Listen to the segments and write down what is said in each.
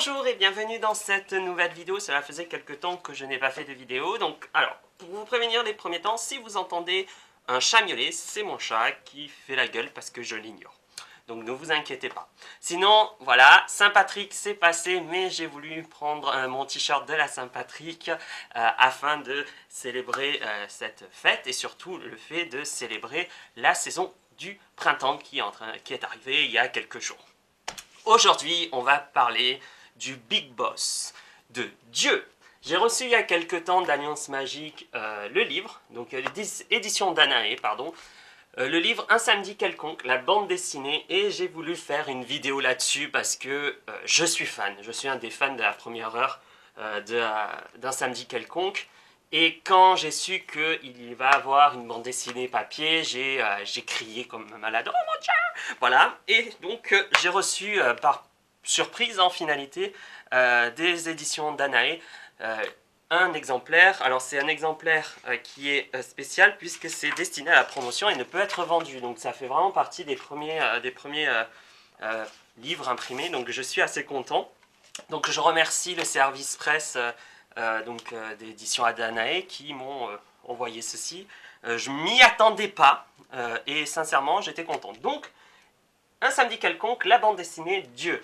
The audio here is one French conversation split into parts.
Bonjour et bienvenue dans cette nouvelle vidéo. Cela faisait quelques temps que je n'ai pas fait de vidéo. Donc, alors, pour vous prévenir les premiers temps, si vous entendez un chat miauler, c'est mon chat qui fait la gueule parce que je l'ignore. Donc ne vous inquiétez pas. Sinon, voilà, Saint-Patrick s'est passé, mais j'ai voulu prendre mon t-shirt de la Saint-Patrick afin de célébrer cette fête et surtout le fait de célébrer la saison du printemps qui est arrivée il y a quelques jours. Aujourd'hui, on va parler du Big Boss, de Dieu. J'ai reçu il y a quelques temps d'Alliance Magique le livre, donc édition Danae, pardon, le livre Un samedi quelconque, la bande dessinée, et j'ai voulu faire une vidéo là-dessus parce que je suis fan. Je suis un des fans de la première heure d'un samedi quelconque. Et quand j'ai su qu'il va avoir une bande dessinée papier, j'ai crié comme un malade. Oh mon Dieu! Voilà, et donc j'ai reçu par surprise en finalité des éditions Danae un exemplaire. Alors c'est un exemplaire qui est spécial puisque c'est destiné à la promotion et ne peut être vendu. Donc ça fait vraiment partie des premiers livres imprimés, donc je suis assez content. Donc je remercie le service presse d'édition Danae qui m'ont envoyé ceci. Je m'y attendais pas et sincèrement j'étais content. Donc un samedi quelconque, la bande dessinée Dieu.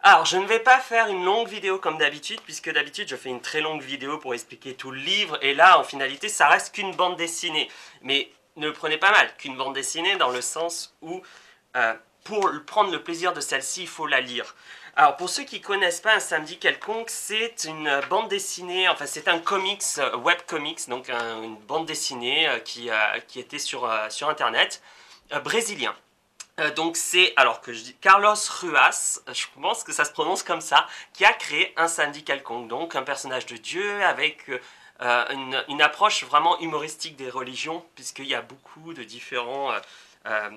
Alors je ne vais pas faire une longue vidéo comme d'habitude puisque d'habitude je fais une très longue vidéo pour expliquer tout le livre et là en finalité ça reste qu'une bande dessinée. Mais ne le prenez pas mal, qu'une bande dessinée dans le sens où pour prendre le plaisir de celle-ci il faut la lire. Alors pour ceux qui ne connaissent pas Un samedi quelconque, c'est une bande dessinée, enfin c'est un comics, webcomics, donc une bande dessinée qui était sur internet, brésilien. Donc c'est, alors que je dis Carlos Ruas, je pense que ça se prononce comme ça, qui a créé Un samedi quelconque, donc un personnage de Dieu avec une approche vraiment humoristique des religions, puisqu'il y a beaucoup de différents...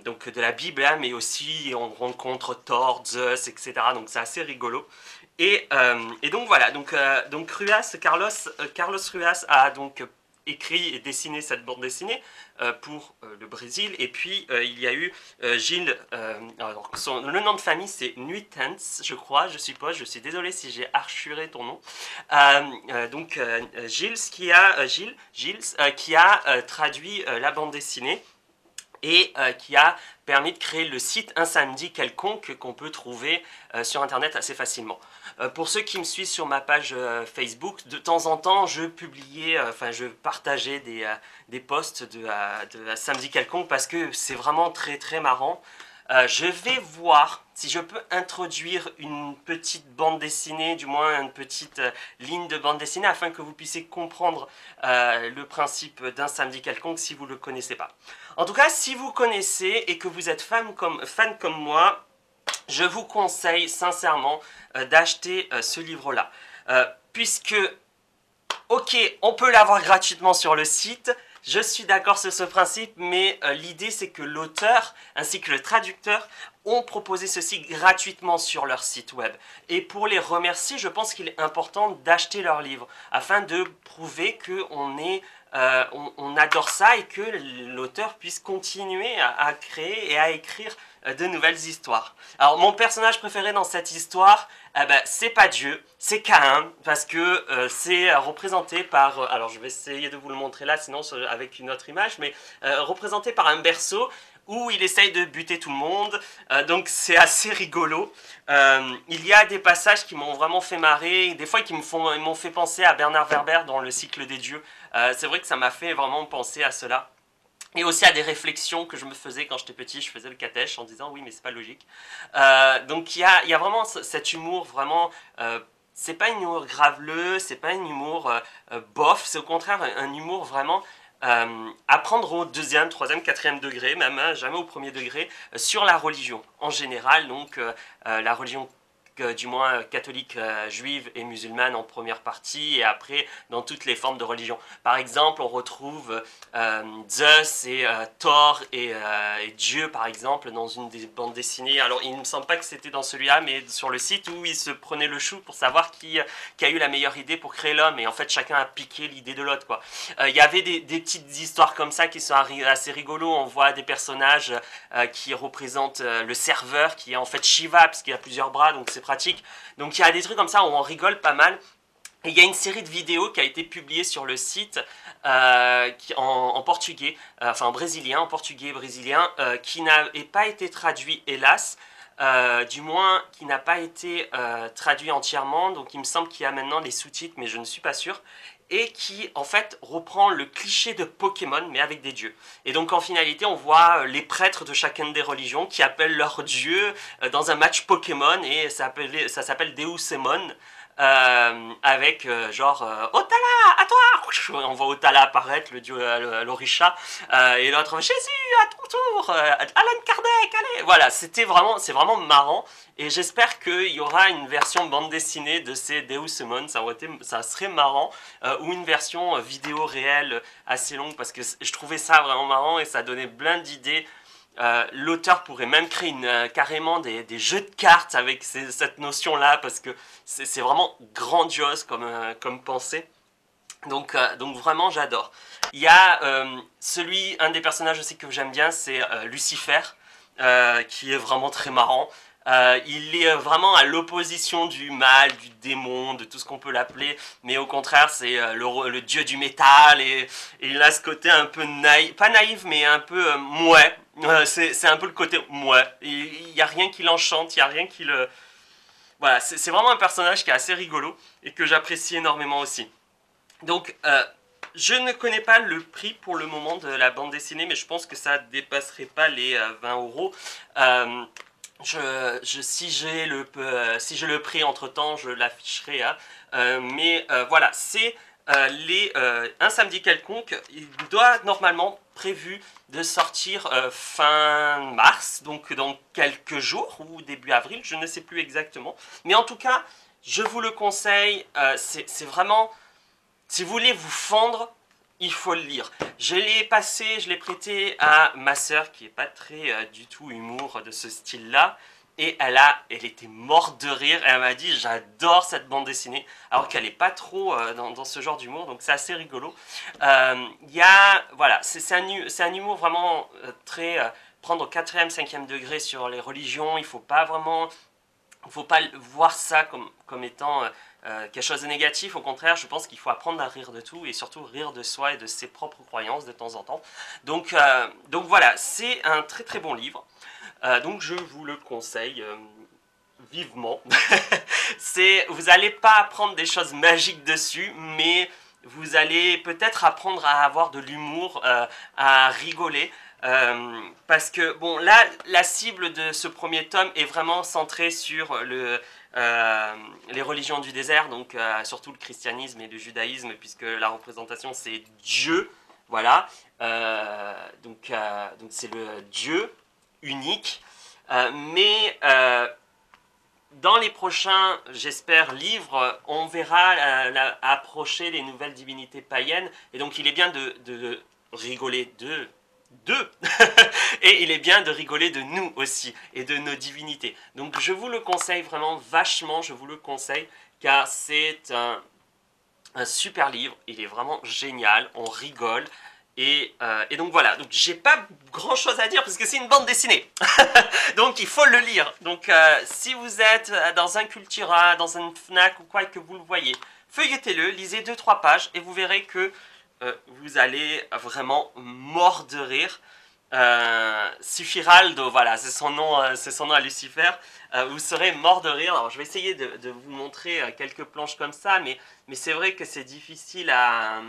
donc de la Bible, hein, mais aussi on rencontre Thor, Zeus, etc. Donc c'est assez rigolo. Et donc voilà, donc Ruas, Carlos Ruas a donc écrit et dessiné cette bande dessinée pour le Brésil. Et puis il y a eu Gilles, alors, le nom de famille c'est Nuitens, je crois, je suppose, je suis désolé si j'ai archuré ton nom. Gilles qui a traduit la bande dessinée et qui a permis de créer le site Un samedi quelconque qu'on peut trouver sur internet assez facilement. Pour ceux qui me suivent sur ma page Facebook, de temps en temps je publiais, je partageais des posts de Samedi quelconque parce que c'est vraiment très très marrant. Je vais voir si je peux introduire une petite bande dessinée, du moins une petite ligne de bande dessinée afin que vous puissiez comprendre le principe d'un samedi quelconque si vous ne le connaissez pas. En tout cas, si vous connaissez et que vous êtes fan comme moi, je vous conseille sincèrement d'acheter ce livre-là. Puisque, ok, on peut l'avoir gratuitement sur le site, je suis d'accord sur ce principe, mais l'idée c'est que l'auteur ainsi que le traducteur ont proposé ceci gratuitement sur leur site web. Et pour les remercier, je pense qu'il est important d'acheter leur livre afin de prouver qu'on on adore ça et que l'auteur puisse continuer à créer et à écrire de nouvelles histoires. Alors mon personnage préféré dans cette histoire, c'est pas Dieu, c'est Caïn, parce que c'est représenté par, alors je vais essayer de vous le montrer là, sinon avec une autre image, mais représenté par un berceau où il essaye de buter tout le monde, donc c'est assez rigolo. Il y a des passages qui m'ont vraiment fait marrer, des fois qui m'ont fait penser à Bernard Werber dans Le cycle des dieux. C'est vrai que ça m'a fait vraiment penser à cela. Et aussi à des réflexions que je me faisais quand j'étais petit, je faisais le catèche en disant oui mais c'est pas logique. Donc il y a vraiment cet humour vraiment... c'est pas un humour graveleux, c'est pas un humour bof, c'est au contraire un humour vraiment... à prendre au deuxième, troisième, quatrième degré, même jamais au premier degré, sur la religion en général, donc la religion du moins catholique, juive et musulmane en première partie, et après dans toutes les formes de religion. Par exemple, on retrouve Zeus et Thor et Dieu, par exemple, dans une des bandes dessinées. Alors, il ne me semble pas que c'était dans celui-là, mais sur le site où ils se prenaient le chou pour savoir qui a eu la meilleure idée pour créer l'homme, et en fait, chacun a piqué l'idée de l'autre, quoi. Il y avait des petites histoires comme ça qui sont assez rigolos. On voit des personnages qui représentent le serveur, qui est en fait Shiva, parce qu'il a plusieurs bras, donc c'est pratique. Donc il y a des trucs comme ça où on rigole pas mal. Et il y a une série de vidéos qui a été publiée sur le site en portugais, enfin en brésilien, en portugais brésilien, qui n'a pas été traduit hélas, du moins qui n'a pas été traduit entièrement, donc il me semble qu'il y a maintenant les sous-titres mais je ne suis pas sûr, et qui en fait reprend le cliché de Pokémon mais avec des dieux. Et donc en finalité on voit les prêtres de chacune des religions qui appellent leur dieu dans un match Pokémon et ça s'appelle Deusemon. Avec genre Otala, à toi. On voit Otala apparaître, le dieu l'Orisha, et l'autre Jésus, à ton tour, Alan Kardec, allez. Voilà, c'est vraiment marrant, et j'espère qu'il y aura une version bande dessinée de ces Deusemon, ça serait marrant, ou une version vidéo réelle assez longue, parce que je trouvais ça vraiment marrant et ça donnait plein d'idées. L'auteur pourrait même créer carrément des jeux de cartes avec cette notion-là, parce que c'est vraiment grandiose comme pensée. Donc vraiment, j'adore. Il y a un des personnages aussi que j'aime bien, c'est Lucifer, qui est vraiment très marrant. Il est vraiment à l'opposition du mal, du démon, de tout ce qu'on peut l'appeler, mais au contraire c'est le dieu du métal, et il a ce côté un peu naïf, pas naïf mais un peu mouais, c'est un peu le côté mouais, il n'y a rien qui l'enchante, il n'y a rien qui le... Voilà, c'est vraiment un personnage qui est assez rigolo et que j'apprécie énormément aussi. Donc je ne connais pas le prix pour le moment de la bande dessinée, mais je pense que ça ne dépasserait pas les 20 euros. Si je le prix entre temps, je l'afficherai. Hein. Voilà, c'est un samedi quelconque. Il doit normalement prévu de sortir fin mars, donc dans quelques jours ou début avril, je ne sais plus exactement. Mais en tout cas, je vous le conseille. C'est vraiment, si vous voulez vous fendre, il faut le lire. Je l'ai prêté à ma sœur qui n'est pas très du tout humour de ce style-là. Et elle était morte de rire. Elle m'a dit j'adore cette bande dessinée. Alors qu'elle n'est pas trop dans ce genre d'humour. Donc c'est assez rigolo. Voilà, c'est un humour vraiment très... prendre au 4e, 5e degré sur les religions. Il ne faut pas voir ça comme étant... quelque chose de négatif, au contraire, je pense qu'il faut apprendre à rire de tout et surtout rire de soi et de ses propres croyances de temps en temps. Donc voilà, c'est un très très bon livre. Donc je vous le conseille vivement. Vous n'allez pas apprendre des choses magiques dessus, mais vous allez peut-être apprendre à avoir de l'humour, à rigoler. Parce que, bon, là, la cible de ce premier tome est vraiment centrée sur les religions du désert, donc surtout le christianisme et le judaïsme, puisque la représentation c'est Dieu, voilà. Donc c'est le Dieu unique. Dans les prochains, j'espère, livres, on verra approcher les nouvelles divinités païennes, et donc il est bien de rigoler d'eux. Et il est bien de rigoler de nous aussi et de nos divinités. Donc je vous le conseille vraiment vachement, je vous le conseille, car c'est un super livre, il est vraiment génial, on rigole. Et donc voilà, donc j'ai pas grand chose à dire parce que c'est une bande dessinée. Donc il faut le lire. Donc si vous êtes dans un Cultura, dans un Fnac ou quoi et que vous le voyez, feuilletez-le, lisez 2-3 pages et vous verrez que vous allez vraiment mordre de rire. Suffiraldo, voilà, c'est son nom à Lucifer. Vous serez mort de rire. Alors je vais essayer de vous montrer quelques planches comme ça, mais c'est vrai que c'est difficile à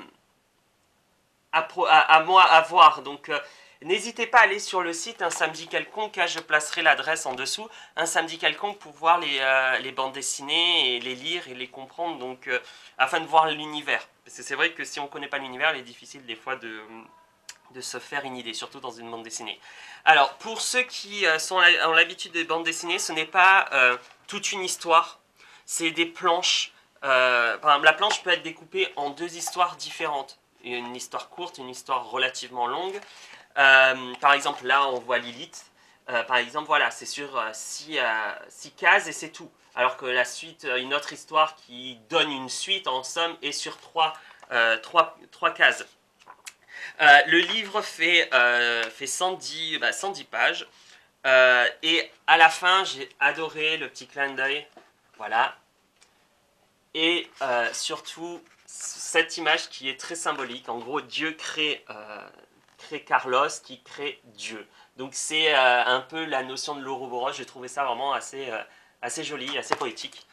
voir. Donc n'hésitez pas à aller sur le site Un Samedi Quelconque, je placerai l'adresse en dessous, Un Samedi Quelconque, pour voir les bandes dessinées et les lire et les comprendre, donc afin de voir l'univers. Parce que c'est vrai que si on ne connaît pas l'univers, il est difficile des fois de se faire une idée, surtout dans une bande dessinée. Alors, pour ceux qui ont l'habitude des bandes dessinées, ce n'est pas toute une histoire, c'est des planches. Par exemple, la planche peut être découpée en 2 histoires différentes. Une histoire courte, une histoire relativement longue. Par exemple, là, on voit Lilith. Par exemple, voilà, c'est sur 6 cases et c'est tout. Alors que la suite, une autre histoire qui donne une suite, en somme, est sur 3 cases. Le livre fait 110 pages. Et à la fin, j'ai adoré le petit clin d'œil Voilà. Et surtout, cette image qui est très symbolique. En gros, Dieu crée Carlos qui crée Dieu. Donc c'est un peu la notion de l'Ouroboros. J'ai trouvé ça vraiment assez joli, assez poétique.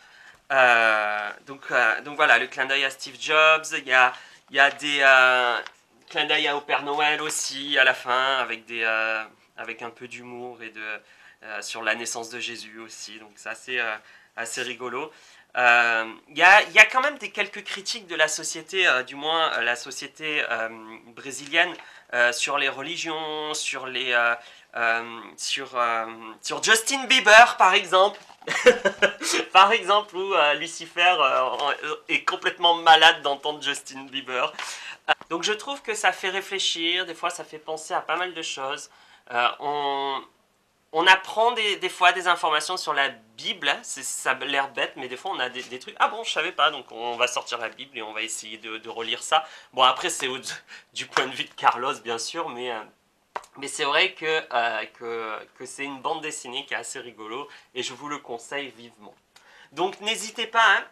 Donc voilà, le clin d'œil à Steve Jobs. Il y a des clins d'œil au Père Noël aussi à la fin, avec un peu d'humour et sur la naissance de Jésus aussi. Donc c'est assez rigolo. Il y a quand même quelques critiques de la société, du moins la société brésilienne, sur les religions, sur Justin Bieber par exemple. Par exemple, où Lucifer est complètement malade d'entendre Justin Bieber. Donc je trouve que ça fait réfléchir, des fois ça fait penser à pas mal de choses. Euh, on, on apprend des fois des informations sur la Bible, ça a l'air bête, mais des fois on a des trucs, ah bon, je savais pas, donc on va sortir la Bible et on va essayer de relire ça. Bon, après, c'est du point de vue de Carlos, bien sûr, mais c'est vrai que c'est une bande dessinée qui est assez rigolo et je vous le conseille vivement. Donc n'hésitez pas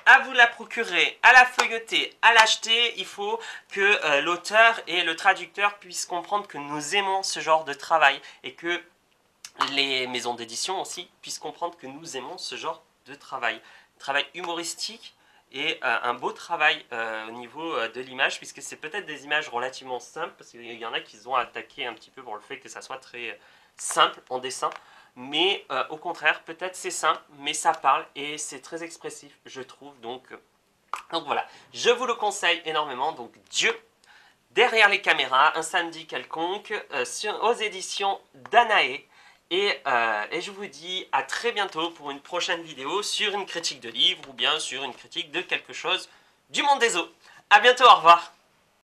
à vous la procurer, à la feuilleter, à l'acheter. Il faut que l'auteur et le traducteur puissent comprendre que nous aimons ce genre de travail et que les maisons d'édition aussi puissent comprendre que nous aimons ce genre de travail. Travail humoristique et un beau travail au niveau de l'image, puisque c'est peut-être des images relativement simples, parce qu'il y en a qui ont attaqué un petit peu pour le fait que ça soit très simple en dessin, mais au contraire, peut-être c'est simple, mais ça parle et c'est très expressif, je trouve. Donc voilà, je vous le conseille énormément. Donc Dieu derrière les caméras, un samedi quelconque, aux éditions Danae. Et je vous dis à très bientôt pour une prochaine vidéo sur une critique de livre ou bien sur une critique de quelque chose du monde des eaux. A bientôt, au revoir.